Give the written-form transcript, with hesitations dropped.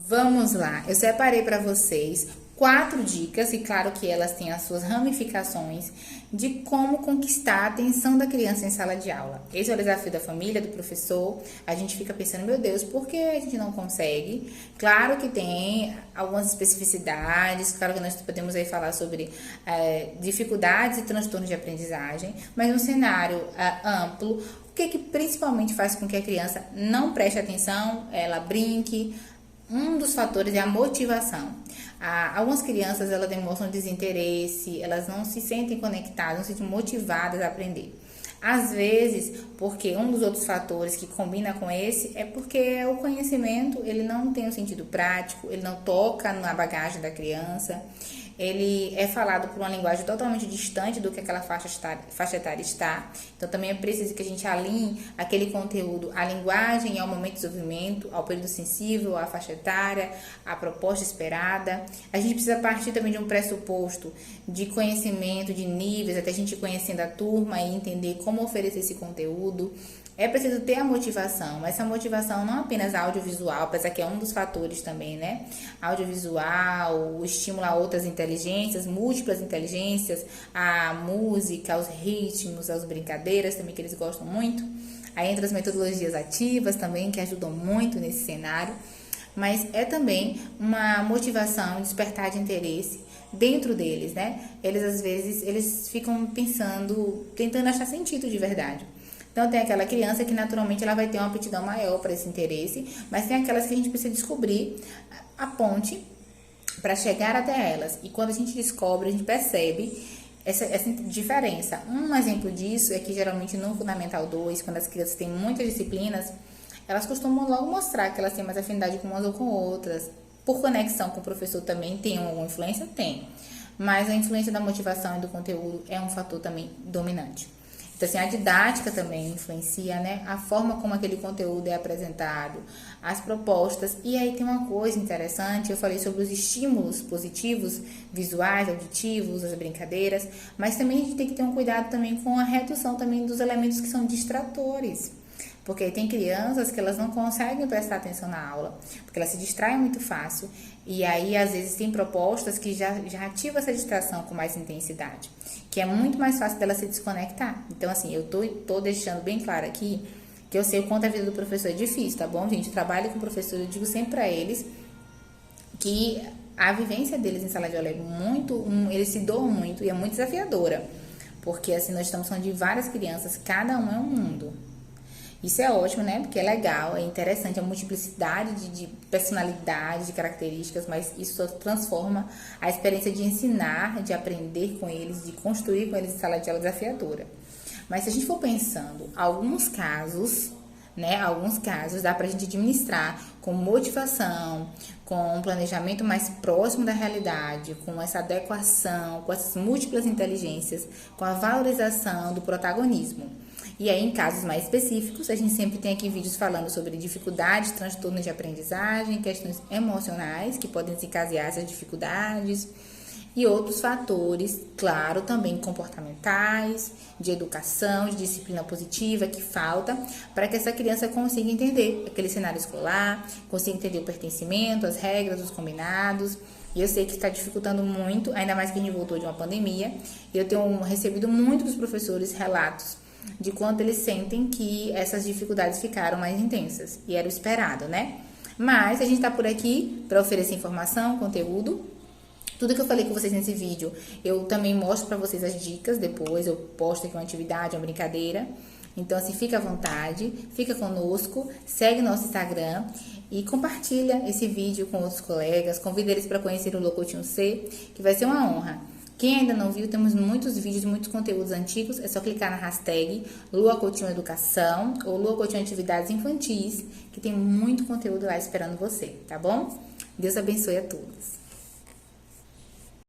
Vamos lá, eu separei para vocês 4 dicas, e claro que elas têm as suas ramificações, de como conquistar a atenção da criança em sala de aula. Esse é o desafio da família, do professor. A gente fica pensando, meu Deus, por que a gente não consegue? Claro que tem algumas especificidades, claro que nós podemos aí falar sobre dificuldades e transtornos de aprendizagem, mas um cenário amplo, o que principalmente faz com que a criança não preste atenção, ela brinque. Um dos fatores é a motivação. Algumas crianças elas demonstram desinteresse, elas não se sentem conectadas, não se sentem motivadas a aprender. Às vezes, porque um dos outros fatores que combina com esse é porque o conhecimento ele não tem um sentido prático, ele não toca na bagagem da criança, ele é falado por uma linguagem totalmente distante do que aquela faixa etária está. Então, também é preciso que a gente alinhe aquele conteúdo à linguagem, ao momento de desenvolvimento, ao período sensível, à faixa etária, à proposta esperada. A gente precisa partir também de um pressuposto de conhecimento, de níveis, até a gente conhecendo a turma e entender como oferecer esse conteúdo. É preciso ter a motivação, mas essa motivação não apenas audiovisual, apesar que é um dos fatores também, né? Audiovisual, o estímulo a outras inteligências, múltiplas inteligências, a música, aos ritmos, às brincadeiras também que eles gostam muito. Aí entra as metodologias ativas também, que ajudam muito nesse cenário. Mas é também uma motivação, despertar de interesse dentro deles, né? Eles às vezes, eles ficam pensando, tentando achar sentido de verdade. Então, tem aquela criança que naturalmente ela vai ter uma aptidão maior para esse interesse, mas tem aquelas que a gente precisa descobrir a ponte para chegar até elas. E quando a gente descobre, a gente percebe essa diferença. Um exemplo disso é que geralmente no Fundamental 2, quando as crianças têm muitas disciplinas, elas costumam logo mostrar que elas têm mais afinidade com umas ou com outras. Por conexão com o professor também tem alguma influência? Tem. Mas a influência da motivação e do conteúdo é um fator também dominante. Então, assim, a didática também influencia, né? A forma como aquele conteúdo é apresentado, as propostas. E aí tem uma coisa interessante, eu falei sobre os estímulos positivos, visuais, auditivos, as brincadeiras, mas também a gente tem que ter um cuidado também com a redução também dos elementos que são distratores. Porque tem crianças que elas não conseguem prestar atenção na aula, porque elas se distraem muito fácil. E aí, às vezes, tem propostas que já ativam essa distração com mais intensidade, que é muito mais fácil dela se desconectar. Então, assim, eu tô deixando bem claro aqui que eu sei o quanto a vida do professor é difícil, tá bom, gente? Eu trabalho com professor, eu digo sempre pra eles que a vivência deles em sala de aula é eles se doam muito e é muito desafiadora. Porque, assim, nós estamos falando de várias crianças, cada um é um mundo. Isso é ótimo, né? Porque é legal, é interessante, a multiplicidade de personalidade, de características, mas isso só transforma a experiência de ensinar, de aprender com eles, de construir com eles em sala de aula desafiadora. Mas se a gente for pensando, alguns casos dá pra gente administrar com motivação, com um planejamento mais próximo da realidade, com essa adequação, com essas múltiplas inteligências, com a valorização do protagonismo. E aí, em casos mais específicos, a gente sempre tem aqui vídeos falando sobre dificuldades, transtornos de aprendizagem, questões emocionais que podem desencadear essas dificuldades e outros fatores, claro, também comportamentais, de educação, de disciplina positiva que falta para que essa criança consiga entender aquele cenário escolar, consiga entender o pertencimento, as regras, os combinados. E eu sei que está dificultando muito, ainda mais que a gente voltou de uma pandemia. E eu tenho recebido muito dos professores relatos de quanto eles sentem que essas dificuldades ficaram mais intensas. E era o esperado, né? Mas a gente tá por aqui para oferecer informação, conteúdo. Tudo que eu falei com vocês nesse vídeo, eu também mostro para vocês as dicas depois. Eu posto aqui uma atividade, uma brincadeira. Então, assim, fica à vontade, fica conosco, segue nosso Instagram e compartilha esse vídeo com outros colegas. Convida eles para conhecer o Locotinho C, que vai ser uma honra. Quem ainda não viu, temos muitos vídeos, muitos conteúdos antigos. É só clicar na hashtag Lua Coutinho Educação ou Lua Coutinho Atividades Infantis, que tem muito conteúdo lá esperando você, tá bom? Deus abençoe a todos.